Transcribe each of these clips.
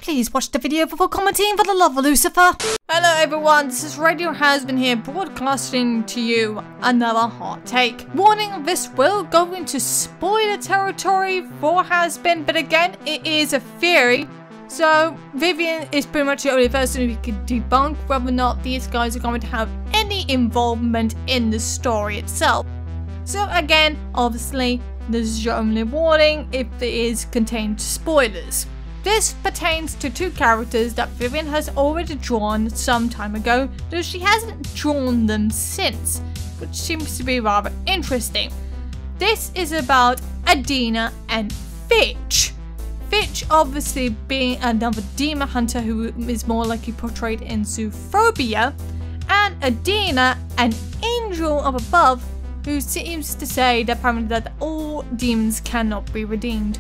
please watch the video before commenting for the love of Lucifer. Hello everyone, this is Radio Hazbin here, broadcasting to you another hot take. Warning, this will go into spoiler territory for Hazbin, but again, it is a theory. So, Vivian is pretty much the only person who can debunk whether or not these guys are going to have any involvement in the story itself. So again, obviously, this is your only warning if there is contained spoilers. This pertains to two characters that Vivian has already drawn some time ago, though she hasn't drawn them since, which seems to be rather interesting. This is about Adina and Fitch. Fitch obviously being another demon hunter who is more likely portrayed in Zoophobia, and Adina, an angel up above, who seems to say that apparently that all demons cannot be redeemed.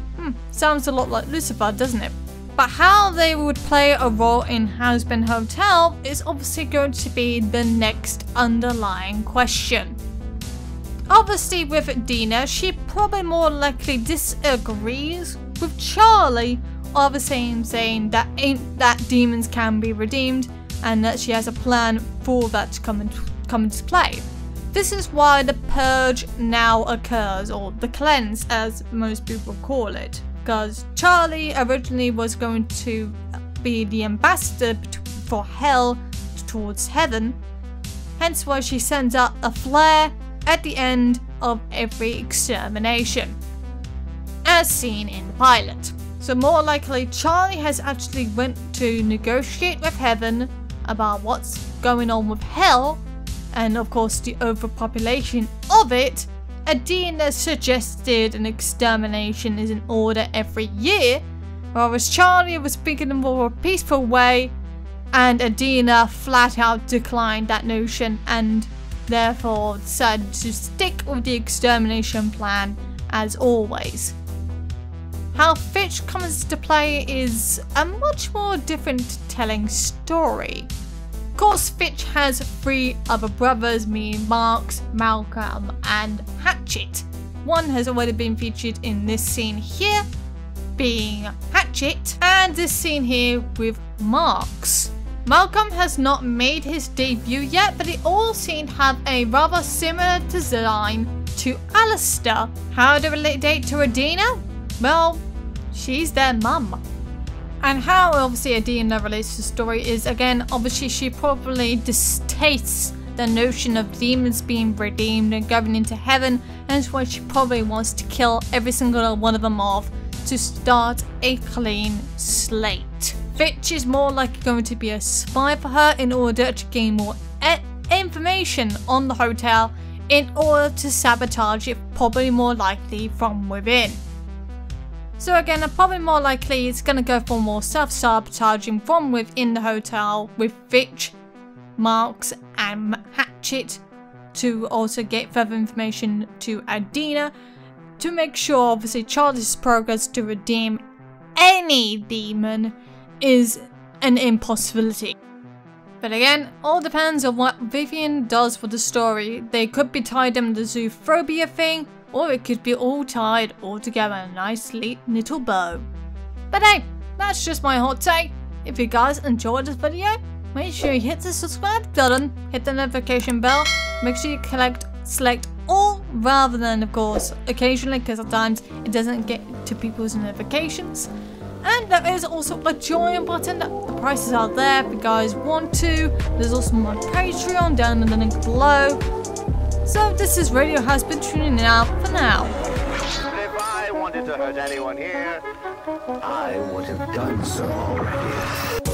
Sounds a lot like Lucifer, doesn't it? But how they would play a role in Hazbin Hotel is obviously going to be the next underlying question. Obviously with Adina, she probably more likely disagrees with Charlie, obviously saying that demons can be redeemed and that she has a plan for that to come into play. This is why the purge now occurs, or the cleanse as most people call it, because Charlie originally was going to be the ambassador for hell towards heaven, hence why she sends out a flare at the end of every extermination, as seen in the pilot. So more likely Charlie has actually went to negotiate with heaven about what's going on with hell, and of course the overpopulation of it. Adina suggested an extermination is in order every year, whereas Charlie was speaking in a more peaceful way, and Adina flat out declined that notion and therefore decided to stick with the extermination plan as always. How Fitch comes to play is a much more different telling story. Of course, Fitch has three other brothers, meaning Marks, Malcolm and Hatchet. One has already been featured in this scene here, being Hatchet, and this scene here with Marks. Malcolm has not made his debut yet, but they all seem to have a rather similar design to Alistair. How do they relate to Adina? Well, she's their mum. And how obviously Adina relates to the story is, again, obviously she probably distastes the notion of demons being redeemed and going into heaven, and that's why she probably wants to kill every single one of them off to start a clean slate. Fitch is more likely going to be a spy for her in order to gain more information on the hotel in order to sabotage it, probably more likely from within. So again, probably more likely it's going to go for more self-sabotaging from within the hotel with Fitch, Marks and Hatchet to also get further information to Adina to make sure obviously Charlie's progress to redeem any demon is an impossibility. But again, all depends on what Vivian does for the story. They could be tied in the Zoophobia thing, or it could be all tied all together in a nice little bow. But hey, that's just my hot take. If you guys enjoyed this video, make sure you hit the subscribe button, hit the notification bell, make sure you select all rather than of course occasionally, because sometimes it doesn't get to people's notifications. And there is also a join button, the prices are there if you guys want to. There's also my Patreon down in the link below. So this is Radio Hazbin tuning out for now. If I wanted to hurt anyone here, I would have done so already.